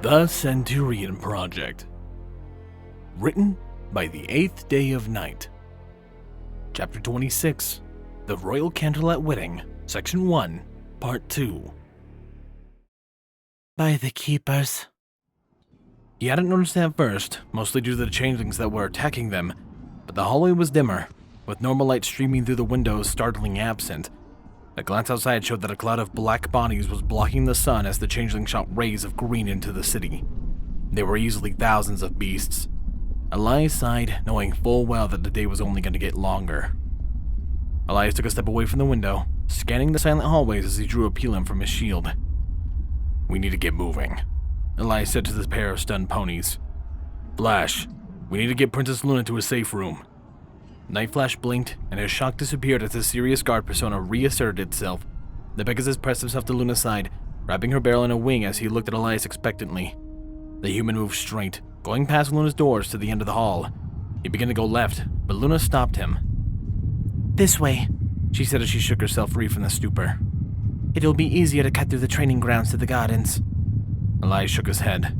The Centurion Project. Written by the 8th Day of Night. Chapter 26. The Royal Canterlot Wedding, Section 1, Part 2. By the keepers. He hadn't noticed at first, mostly due to the changelings that were attacking them, but the hallway was dimmer, with normal light streaming through the windows startlingly absent. A glance outside showed that a cloud of black bodies was blocking the sun as the changeling shot rays of green into the city. There were easily thousands of beasts. Elias sighed, knowing full well that the day was only going to get longer. Elias took a step away from the window, scanning the silent hallways as he drew a peelim from his shield. "We need to get moving," Elias said to the pair of stunned ponies. "Flash, we need to get Princess Luna to a safe room." Night Flash blinked, and his shock disappeared as the serious guard persona reasserted itself. The Pegasus pressed himself to Luna's side, wrapping her barrel in a wing as he looked at Elias expectantly. The human moved straight, going past Luna's doors to the end of the hall. He began to go left, but Luna stopped him. This way, she said as she shook herself free from the stupor. It'll be easier to cut through the training grounds to the gardens. Elias shook his head.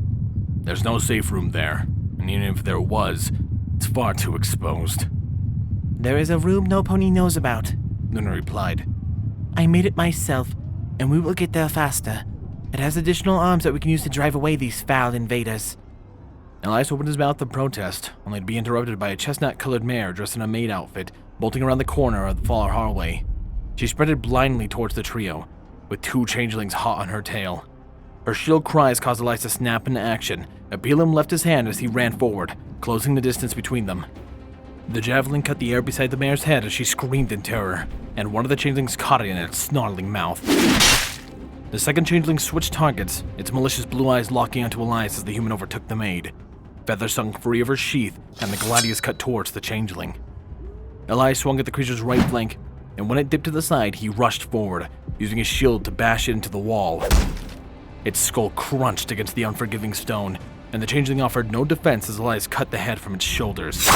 "There's no safe room there, and even if there was, it's far too exposed." There is a room no pony knows about, Luna replied. I made it myself, and we will get there faster. It has additional arms that we can use to drive away these foul invaders. Elias opened his mouth to protest, only to be interrupted by a chestnut-colored mare dressed in a maid outfit, bolting around the corner of the far hallway. She sprinted blindly towards the trio, with two changelings hot on her tail. Her shrill cries caused Elias to snap into action. Apilam left his hand as he ran forward, closing the distance between them. The javelin cut the air beside the mare's head as she screamed in terror, and one of the changelings caught it in its snarling mouth. The second changeling switched targets, its malicious blue eyes locking onto Elias as the human overtook the maid. Feather sunk free of her sheath, and the gladius cut towards the changeling. Elias swung at the creature's right flank, and when it dipped to the side, he rushed forward, using his shield to bash it into the wall. Its skull crunched against the unforgiving stone, and the changeling offered no defense as Elias cut the head from its shoulders.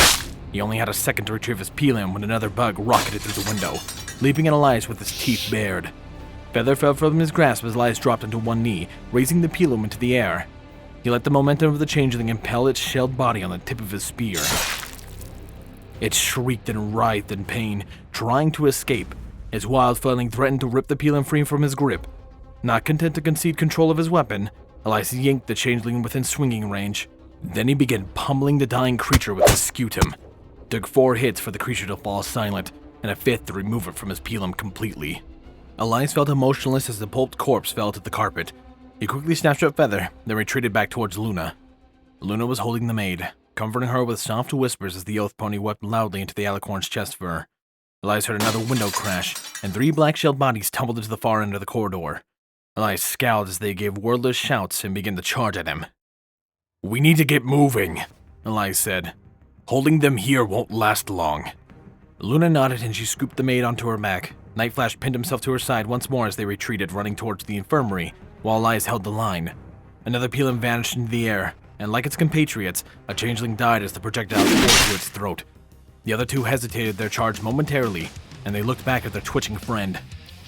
He only had a second to retrieve his peelim when another bug rocketed through the window, leaping at Elias with his teeth bared. Feather fell from his grasp as Elias dropped onto one knee, raising the peelim into the air. He let the momentum of the changeling impel its shelled body on the tip of his spear. It shrieked and writhed in pain, trying to escape. Its wild flailing threatened to rip the peelim free from his grip. Not content to concede control of his weapon, Elias yanked the changeling within swinging range. Then he began pummeling the dying creature with his scutum. Took 4 hits for the creature to fall silent, and a 5th to remove it from his peelim completely. Elias felt emotionless as the pulped corpse fell to the carpet. He quickly snatched up Feather, then retreated back towards Luna. Luna was holding the maid, comforting her with soft whispers as the oath pony wept loudly into the alicorn's chest fur. Elias heard another window crash, and 3 black-shelled bodies tumbled into the far end of the corridor. Elias scowled as they gave wordless shouts and began to charge at him. "We need to get moving," Elias said. "Holding them here won't last long." Luna nodded and she scooped the maid onto her back. Night Flash pinned himself to her side once more as they retreated, running towards the infirmary, while Elias held the line. Another peelim vanished into the air, and like its compatriots, a changeling died as the projectile tore to its throat. The other 2 hesitated their charge momentarily, and they looked back at their twitching friend.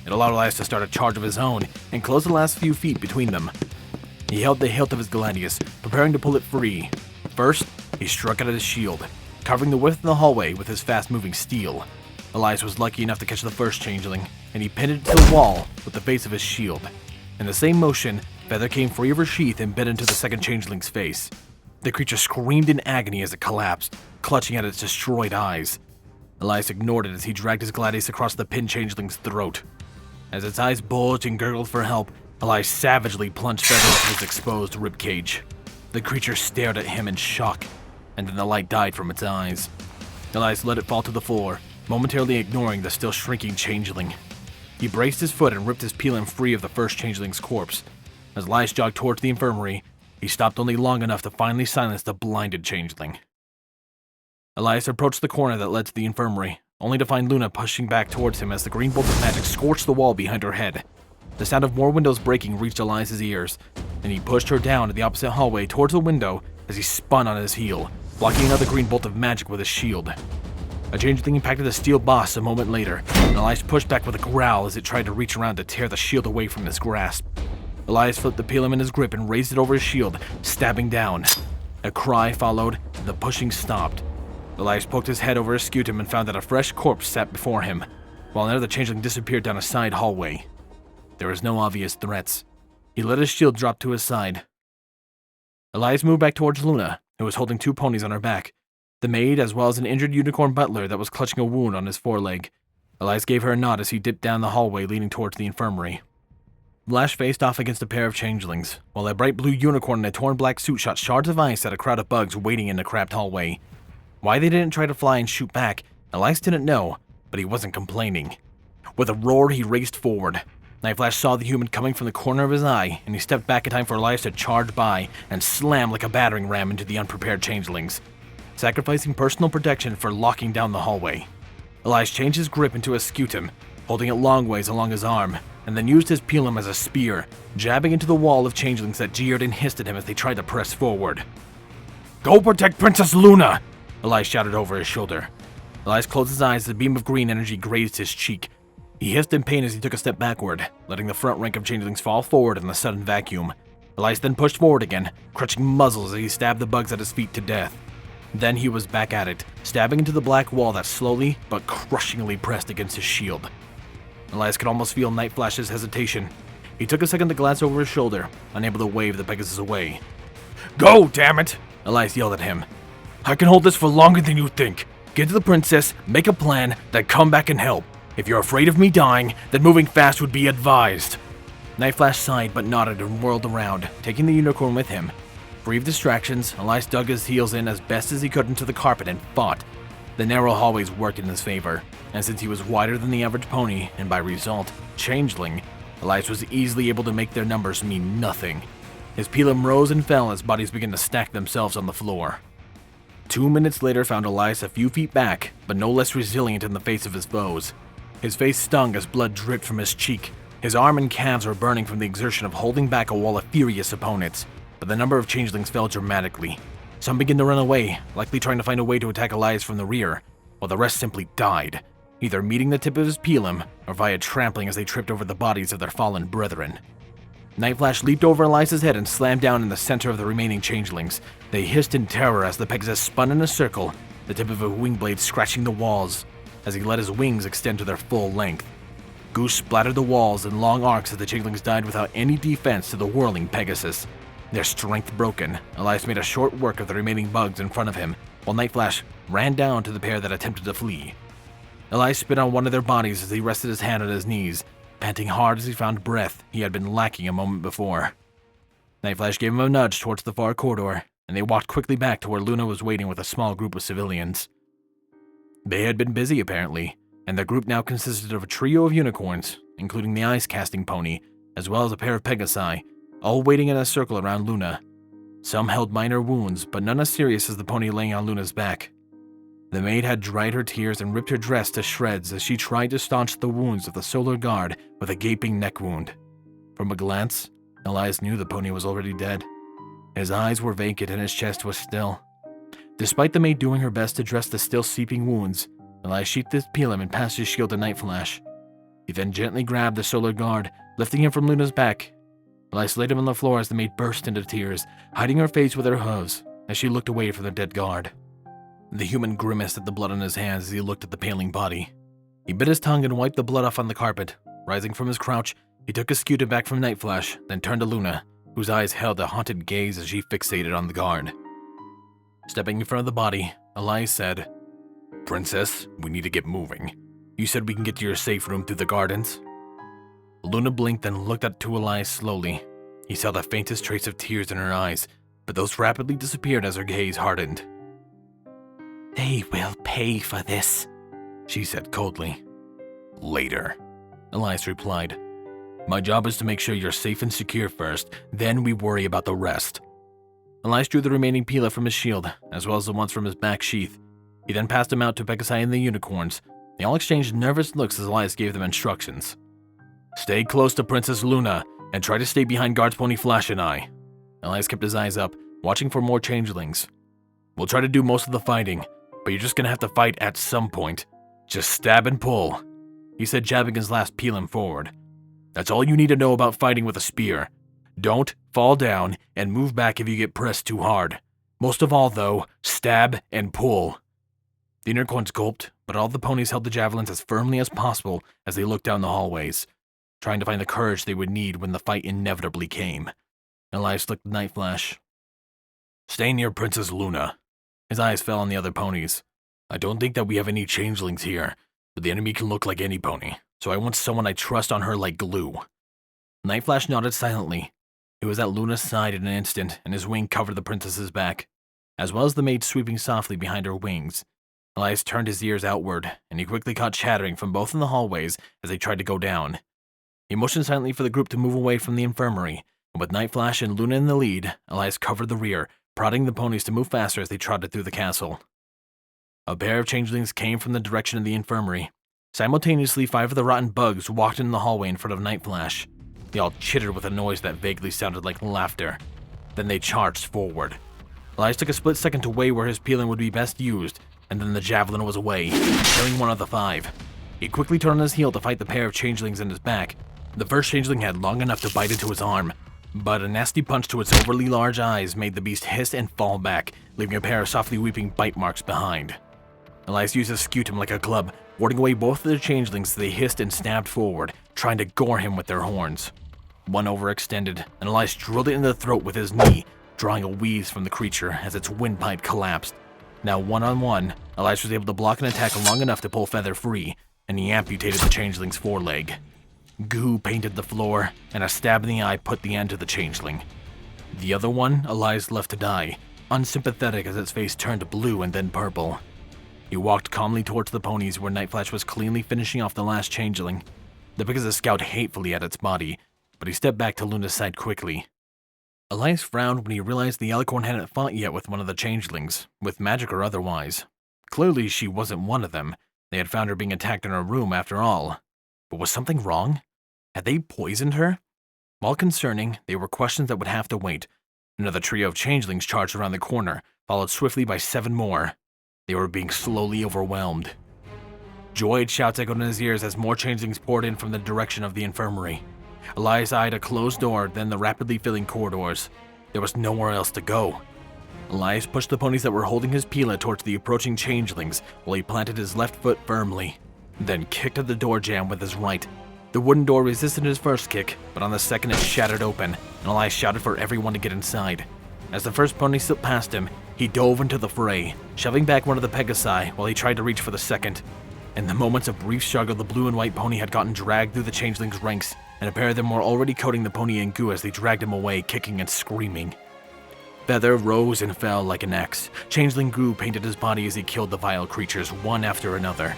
It allowed Elias to start a charge of his own and close the last few feet between them. He held the hilt of his gladius, preparing to pull it free. First, he struck it at his shield, covering the width of the hallway with his fast-moving steel. Elias was lucky enough to catch the first changeling, and he pinned it to the wall with the base of his shield. In the same motion, Feather came free of her sheath and bit into the second changeling's face. The creature screamed in agony as it collapsed, clutching at its destroyed eyes. Elias ignored it as he dragged his gladius across the pinned changeling's throat. As its eyes bulged and gurgled for help, Elias savagely plunged Feather into his exposed ribcage. The creature stared at him in shock, and then the light died from its eyes. Elias let it fall to the floor, momentarily ignoring the still shrinking changeling. He braced his foot and ripped his peelim free of the first changeling's corpse. As Elias jogged towards the infirmary, he stopped only long enough to finally silence the blinded changeling. Elias approached the corner that led to the infirmary, only to find Luna pushing back towards him as the green bolt of magic scorched the wall behind her head. The sound of more windows breaking reached Elias' ears, and he pushed her down to the opposite hallway towards the window as he spun on his heel, blocking another green bolt of magic with his shield. A changeling impacted the steel boss a moment later, and Elias pushed back with a growl as it tried to reach around to tear the shield away from his grasp. Elias flipped the Pilum in his grip and raised it over his shield, stabbing down. A cry followed, and the pushing stopped. Elias poked his head over his scutum and found that a fresh corpse sat before him, while another changeling disappeared down a side hallway. There was no obvious threats. He let his shield drop to his side. Elias moved back towards Luna, who was holding 2 ponies on her back, the maid as well as an injured unicorn butler that was clutching a wound on his foreleg. Elias gave her a nod as he dipped down the hallway leading towards the infirmary. Lash faced off against a pair of changelings, while a bright blue unicorn in a torn black suit shot shards of ice at a crowd of bugs waiting in the cramped hallway. Why they didn't try to fly and shoot back, Elias didn't know, but he wasn't complaining. With a roar, he raced forward. Nightflash saw the human coming from the corner of his eye, and he stepped back in time for Elias to charge by and slam like a battering ram into the unprepared changelings, sacrificing personal protection for locking down the hallway. Elias changed his grip into a scutum, holding it long ways along his arm, and then used his pilum as a spear, jabbing into the wall of changelings that jeered and hissed at him as they tried to press forward. "Go protect Princess Luna!" Elias shouted over his shoulder. Elias closed his eyes as a beam of green energy grazed his cheek. He hissed in pain as he took a step backward, letting the front rank of changelings fall forward in the sudden vacuum. Elias then pushed forward again, crunching muzzles as he stabbed the bugs at his feet to death. Then he was back at it, stabbing into the black wall that slowly but crushingly pressed against his shield. Elias could almost feel Nightflash's hesitation. He took a second to glance over his shoulder, unable to wave the Pegasus away. "Go, damn it!" Elias yelled at him. "I can hold this for longer than you think. Get to the princess, make a plan, then come back and help. If you're afraid of me dying, then moving fast would be advised." Nightflash sighed but nodded and whirled around, taking the unicorn with him. Free of distractions, Elias dug his heels in as best as he could into the carpet and fought. The narrow hallways worked in his favor, and since he was wider than the average pony, and by result, changeling, Elias was easily able to make their numbers mean nothing. His pilum rose and fell as bodies began to stack themselves on the floor. 2 minutes later found Elias a few feet back, but no less resilient in the face of his foes. His face stung as blood dripped from his cheek. His arm and calves were burning from the exertion of holding back a wall of furious opponents, but the number of changelings fell dramatically. Some began to run away, likely trying to find a way to attack Elias from the rear, while the rest simply died, either meeting the tip of his pilum or via trampling as they tripped over the bodies of their fallen brethren. Nightflash leaped over Elias's head and slammed down in the center of the remaining changelings. They hissed in terror as the Pegasus spun in a circle, the tip of a wing blade scratching the walls, as he let his wings extend to their full length. Goose splattered the walls in long arcs as the changelings died without any defense to the whirling Pegasus. Their strength broken, Elias made a short work of the remaining bugs in front of him, while Nightflash ran down to the pair that attempted to flee. Elias spit on one of their bodies as he rested his hand on his knees, panting hard as he found breath he had been lacking a moment before. Nightflash gave him a nudge towards the far corridor, and they walked quickly back to where Luna was waiting with a small group of civilians. They had been busy apparently, and their group now consisted of a trio of unicorns, including the ice-casting pony, as well as a pair of Pegasi, all waiting in a circle around Luna. Some held minor wounds, but none as serious as the pony laying on Luna's back. The maid had dried her tears and ripped her dress to shreds as she tried to staunch the wounds of the Solar Guard with a gaping neck wound. From a glance, Elias knew the pony was already dead. His eyes were vacant and his chest was still. Despite the maid doing her best to dress the still seeping wounds, Elias sheathed his pilum and passed his shield to Nightflash. He then gently grabbed the Solar Guard, lifting him from Luna's back. Elias laid him on the floor as the maid burst into tears, hiding her face with her hooves as she looked away from the dead guard. The human grimaced at the blood on his hands as he looked at the paling body. He bit his tongue and wiped the blood off on the carpet. Rising from his crouch, he took his scutum back from Nightflash, then turned to Luna, whose eyes held a haunted gaze as she fixated on the guard. Stepping in front of the body, Elias said, "Princess, we need to get moving. You said we can get to your safe room through the gardens?" Luna blinked and looked up to Elias slowly. He saw the faintest trace of tears in her eyes, but those rapidly disappeared as her gaze hardened. "They will pay for this," she said coldly. "Later," Elias replied. "My job is to make sure you're safe and secure first, then we worry about the rest." Elias drew the remaining pila from his shield, as well as the ones from his back sheath. He then passed them out to Pegasi and the unicorns. They all exchanged nervous looks as Elias gave them instructions. "Stay close to Princess Luna, and try to stay behind Guards Pony Flash and I." Elias kept his eyes up, watching for more changelings. "We'll try to do most of the fighting, but you're just gonna have to fight at some point. Just stab and pull," he said, jabbing his last pilum forward. "That's all you need to know about fighting with a spear. Don't fall down and move back if you get pressed too hard. Most of all, though, stab and pull. The unicorns gulped, but all the ponies held the javelins as firmly as possible as they looked down the hallways, trying to find the courage they would need when the fight inevitably came. Elias looked at Night Flash. Stay near Princess Luna. His eyes fell on the other ponies. I don't think that we have any changelings here, but the enemy can look like any pony, so I want someone I trust on her like glue. Night Flash nodded silently. He was at Luna's side in an instant, and his wing covered the princess's back, as well as the maid sweeping softly behind her wings. Elias turned his ears outward, and he quickly caught chattering from both in the hallways as they tried to go down. He motioned silently for the group to move away from the infirmary, and with Night Flash and Luna in the lead, Elias covered the rear, prodding the ponies to move faster as they trotted through the castle. A pair of changelings came from the direction of the infirmary. Simultaneously, 5 of the rotten bugs walked into the hallway in front of Night Flash. They all chittered with a noise that vaguely sounded like laughter. Then they charged forward. Elias took a split second to weigh where his peeling would be best used, and then the javelin was away, killing one of the 5. He quickly turned on his heel to fight the pair of changelings in his back. The first changeling had long enough to bite into his arm, but a nasty punch to its overly large eyes made the beast hiss and fall back, leaving a pair of softly weeping bite marks behind. Elias used his scutum like a club, warding away both of the changelings as they hissed and stabbed forward, trying to gore him with their horns. One overextended, and Elias drilled it in the throat with his knee, drawing a wheeze from the creature as its windpipe collapsed. Now one-on-one, Elias was able to block an attack long enough to pull Feather free, and he amputated the changeling's foreleg. Goo painted the floor, and a stab in the eye put the end to the changeling. The other one, Elias left to die, unsympathetic as its face turned blue and then purple. He walked calmly towards the ponies where Night Flash was cleanly finishing off the last changeling. The Pegasus scowled hatefully at its body, but he stepped back to Luna's side quickly. Elias frowned when he realized the Alicorn hadn't fought yet with one of the changelings, with magic or otherwise. Clearly she wasn't one of them. They had found her being attacked in her room after all. But was something wrong? Had they poisoned her? While concerning, they were questions that would have to wait. Another trio of changelings charged around the corner, followed swiftly by 7 more. They were being slowly overwhelmed. Joyed shouts echoed in his ears as more changelings poured in from the direction of the infirmary. Elias eyed a closed door, then the rapidly filling corridors. There was nowhere else to go. Elias pushed the ponies that were holding his Pila towards the approaching changelings while he planted his left foot firmly, then kicked at the door jamb with his right. The wooden door resisted his first kick, but on the second it shattered open, and Elias shouted for everyone to get inside. As the first pony slipped past him, he dove into the fray, shoving back one of the Pegasi while he tried to reach for the second. In the moments of brief struggle, the blue and white pony had gotten dragged through the changelings' ranks, and a pair of them were already coating the pony in goo as they dragged him away, kicking and screaming. Feather rose and fell like an axe. Changeling goo painted his body as he killed the vile creatures, one after another.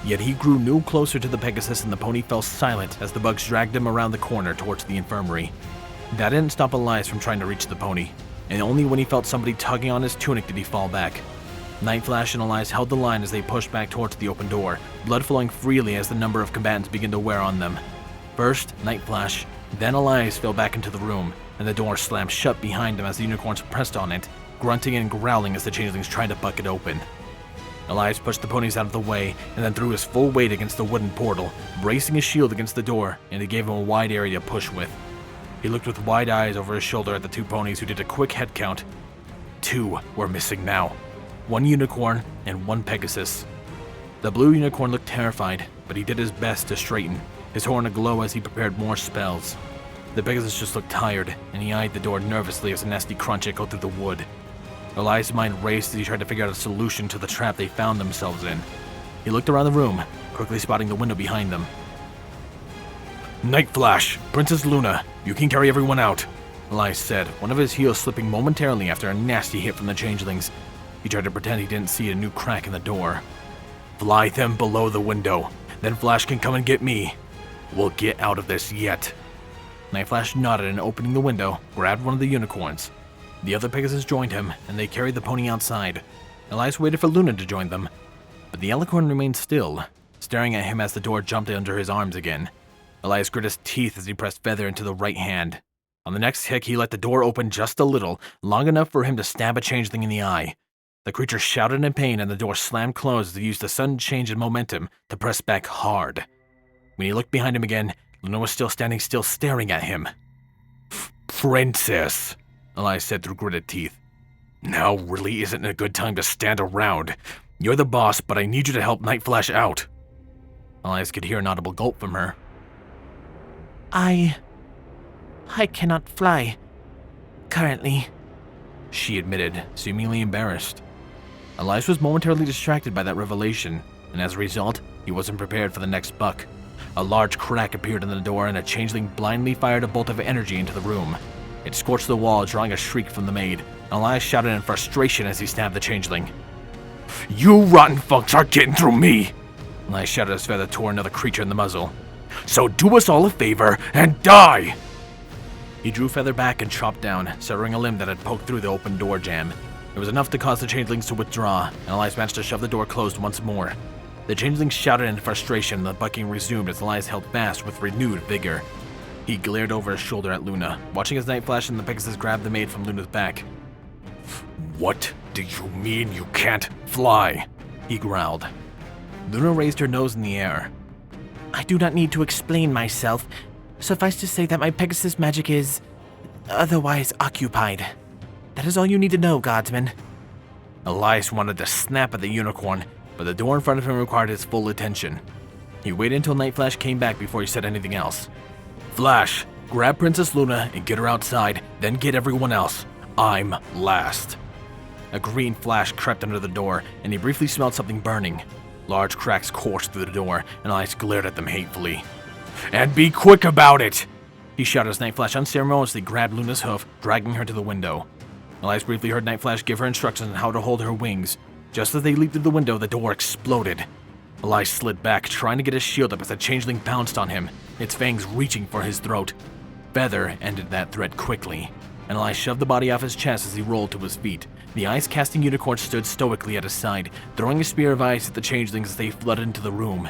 Yet he grew no closer to the Pegasus, and the pony fell silent as the bugs dragged him around the corner towards the infirmary. That didn't stop Elias from trying to reach the pony, and only when he felt somebody tugging on his tunic did he fall back. Night Flash and Elias held the line as they pushed back towards the open door, blood flowing freely as the number of combatants began to wear on them. First, Night Flash, then Elias fell back into the room, and the door slammed shut behind them as the unicorns pressed on it, grunting and growling as the changelings tried to buck it open. Elias pushed the ponies out of the way and then threw his full weight against the wooden portal, bracing his shield against the door, and it gave him a wide area to push with. He looked with wide eyes over his shoulder at the 2 ponies who did a quick head count. 2 were missing now. 1 unicorn and 1 Pegasus. The blue unicorn looked terrified, but he did his best to straighten, his horn aglow as he prepared more spells. The Pegasus just looked tired, and he eyed the door nervously as a nasty crunch echoed through the wood. Elias' mind raced as he tried to figure out a solution to the trap they found themselves in. He looked around the room, quickly spotting the window behind them. Night Flash, Princess Luna, you can carry everyone out, Elias said, one of his heels slipping momentarily after a nasty hit from the changelings. He tried to pretend he didn't see a new crack in the door. Fly them below the window, then Flash can come and get me. We'll get out of this yet. Night Flash nodded and opening the window, grabbed one of the unicorns. The other Pegasus joined him, and they carried the pony outside. Elias waited for Luna to join them, but the Alicorn remained still, staring at him as the door jumped under his arms again. Elias grit his teeth as he pressed Feather into the right hand. On the next kick, he let the door open just a little, long enough for him to stab a changeling in the eye. The creature shouted in pain, and the door slammed closed as he used a sudden change in momentum to press back hard. When he looked behind him again, Luna was still standing still, staring at him. Princess, Elias said through gritted teeth. Now really isn't a good time to stand around. You're the boss, but I need you to help Night Flash out. Elias could hear an audible gulp from her. I cannot fly. Currently. She admitted, seemingly embarrassed. Elias was momentarily distracted by that revelation, and as a result, he wasn't prepared for the next buck. A large crack appeared in the door and a changeling blindly fired a bolt of energy into the room. It scorched the wall, drawing a shriek from the maid, and Elias shouted in frustration as he stabbed the changeling. You rotten fucks aren't getting through me! Elias shouted as Feather tore another creature in the muzzle. So do us all a favor and die! He drew Feather back and chopped down, severing a limb that had poked through the open door jamb. It was enough to cause the changelings to withdraw, and Elias managed to shove the door closed once more. The changeling shouted in frustration, and the bucking resumed as Elias held fast with renewed vigor. He glared over his shoulder at Luna, watching as Night Flash and the Pegasus grabbed the maid from Luna's back. What do you mean you can't fly? He growled. Luna raised her nose in the air. I do not need to explain myself. Suffice to say that my Pegasus magic is otherwise occupied. That is all you need to know, Godsman. Elias wanted to snap at the unicorn, but the door in front of him required his full attention. He waited until Night Flash came back before he said anything else. Flash, grab Princess Luna and get her outside, then get everyone else. I'm last. A green flash crept under the door, and he briefly smelled something burning. Large cracks coursed through the door, and Elias glared at them hatefully. And be quick about it! He shouted as Night Flash unceremoniously grabbed Luna's hoof, dragging her to the window. Elias briefly heard Night Flash give her instructions on how to hold her wings. Just as they leaped through the window, the door exploded. Elias slid back, trying to get his shield up as the changeling pounced on him, its fangs reaching for his throat. Feather ended that threat quickly, and Elias shoved the body off his chest as he rolled to his feet. The ice-casting unicorn stood stoically at his side, throwing a spear of ice at the changelings as they flooded into the room.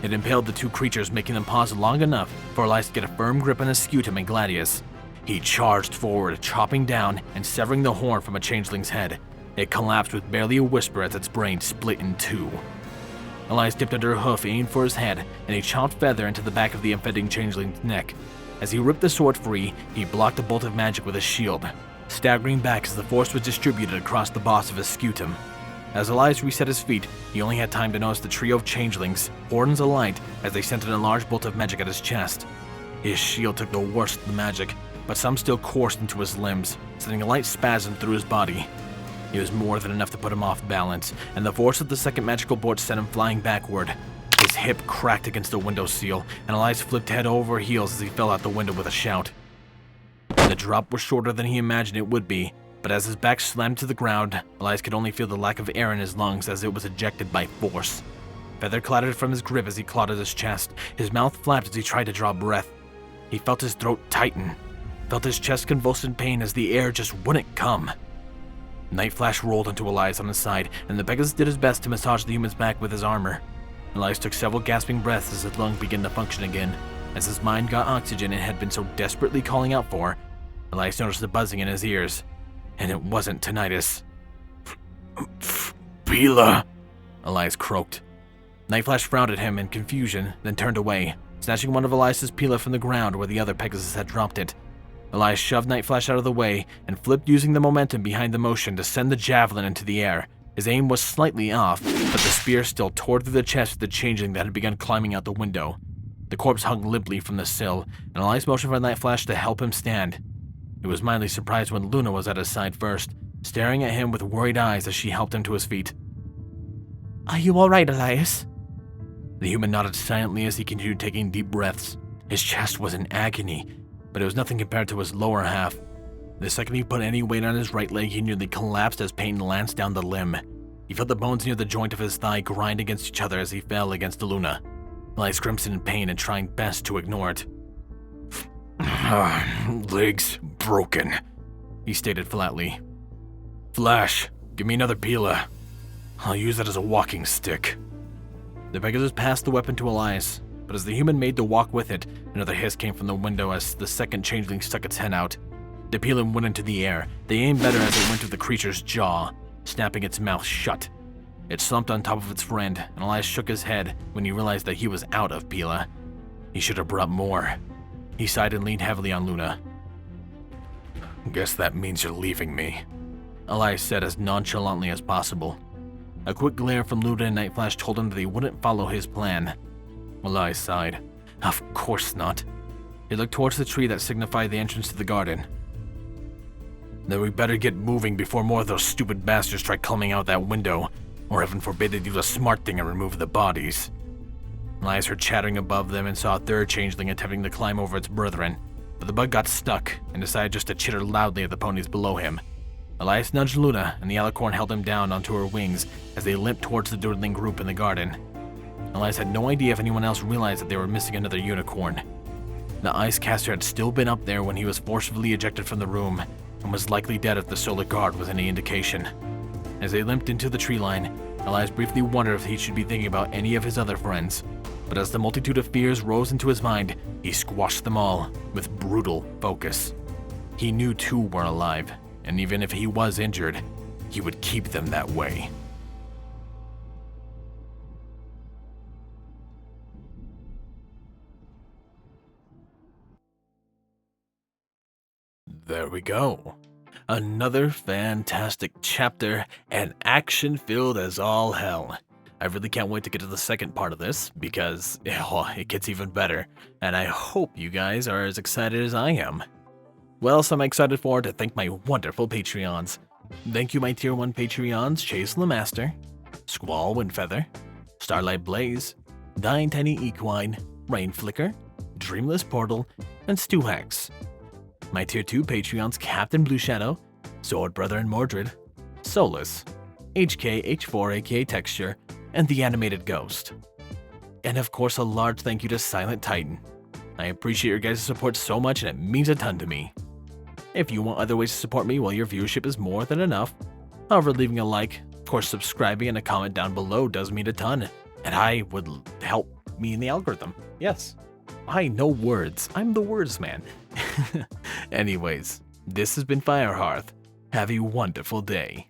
It impaled the two creatures, making them pause long enough for Elias to get a firm grip on his scutum and gladius. He charged forward, chopping down and severing the horn from a changeling's head. It collapsed with barely a whisper as its brain split in two. Elias dipped under a hoof, aimed for his head, and he chopped Feather into the back of the offending changeling's neck. As he ripped the sword free, he blocked a bolt of magic with his shield, staggering back as the force was distributed across the boss of his scutum. As Elias reset his feet, he only had time to notice the trio of changelings, horns alight, as they sent in a large bolt of magic at his chest. His shield took the worst of the magic, but some still coursed into his limbs, sending a light spasm through his body. It was more than enough to put him off balance, and the force of the second magical bolt sent him flying backward. His hip cracked against the windowsill, and Elias flipped head over heels as he fell out the window with a shout. The drop was shorter than he imagined it would be, but as his back slammed to the ground, Elias could only feel the lack of air in his lungs as it was ejected by force. Feather clattered from his grip as he clawed at his chest. His mouth flapped as he tried to draw breath. He felt his throat tighten, felt his chest convulse in pain as the air just wouldn't come. Night Flash rolled into Elias on his side, and the Pegasus did his best to massage the human's back with his armor. Elias took several gasping breaths as his lungs began to function again. As his mind got oxygen it had been so desperately calling out for, Elias noticed the buzzing in his ears. And it wasn't tinnitus. Pila, Elias croaked. Night Flash frowned at him in confusion, then turned away, snatching one of Elias's Pila from the ground where the other Pegasus had dropped it. Elias shoved Night Flash out of the way and flipped using the momentum behind the motion to send the javelin into the air. His aim was slightly off, but the spear still tore through the chest of the changeling that had begun climbing out the window. The corpse hung limply from the sill, and Elias motioned for Night Flash to help him stand. He was mildly surprised when Luna was at his side first, staring at him with worried eyes as she helped him to his feet. Are you all right, Elias? The human nodded silently as he continued taking deep breaths. His chest was in agony, but it was nothing compared to his lower half. The second he put any weight on his right leg, he nearly collapsed as pain lanced down the limb. He felt the bones near the joint of his thigh grind against each other as he fell against Luna. Elias grimaced in pain and trying best to ignore it. Legs broken, he stated flatly. Flash, give me another Pila. I'll use that as a walking stick. The Pegasus passed the weapon to Elias, but as the human made to walk with it, another hiss came from the window as the second changeling stuck its head out. The Pila went into the air. They aimed better as it went through the creature's jaw, snapping its mouth shut. It slumped on top of its friend, and Elias shook his head when he realized that he was out of Pila. He should have brought more. He sighed and leaned heavily on Luna. Guess that means you're leaving me, Elias said as nonchalantly as possible. A quick glare from Luda and Night Flash told him that he wouldn't follow his plan. Elias sighed. Of course not. He looked towards the tree that signified the entrance to the garden. Then we better get moving before more of those stupid bastards try climbing out that window, or heaven forbid they do the smart thing and remove the bodies. Elias heard chattering above them and saw a third changeling attempting to climb over its brethren, but the bug got stuck and decided just to chitter loudly at the ponies below him. Elias nudged Luna, and the alicorn held him down onto her wings as they limped towards the dwindling group in the garden. Elias had no idea if anyone else realized that they were missing another unicorn. The ice caster had still been up there when he was forcibly ejected from the room, and was likely dead if the solar guard was any indication. As they limped into the tree line, Elias briefly wondered if he should be thinking about any of his other friends, but as the multitude of fears rose into his mind, he squashed them all with brutal focus. He knew two were alive, and even if he was injured, he would keep them that way. There we go. Another fantastic chapter and action-filled as all hell. I really can't wait to get to the second part of this because it gets even better, and I hope you guys are as excited as I am. What else am I excited for? To thank my wonderful Patreons. Thank you, my Tier 1 Patreons, Chase Lemaster, Squall Windfeather, Starlight Blaze, Dying Tiny Equine, Rain Flicker, Dreamless Portal, and Stu Hex. My Tier 2 Patreons, Captain Blue Shadow, Sword Brother and Mordred, Solus, HK, aka Texture, and The Animated Ghost. And of course, a large thank you to Silent Titan. I appreciate your guys' support so much and it means a ton to me. If you want other ways to support me, well, your viewership is more than enough. However, leaving a like, of course subscribing, and a comment down below does mean a ton, and I would help me in the algorithm. Yes. I know words. I'm the words man. Anyways, this has been Firehearth. Have a wonderful day.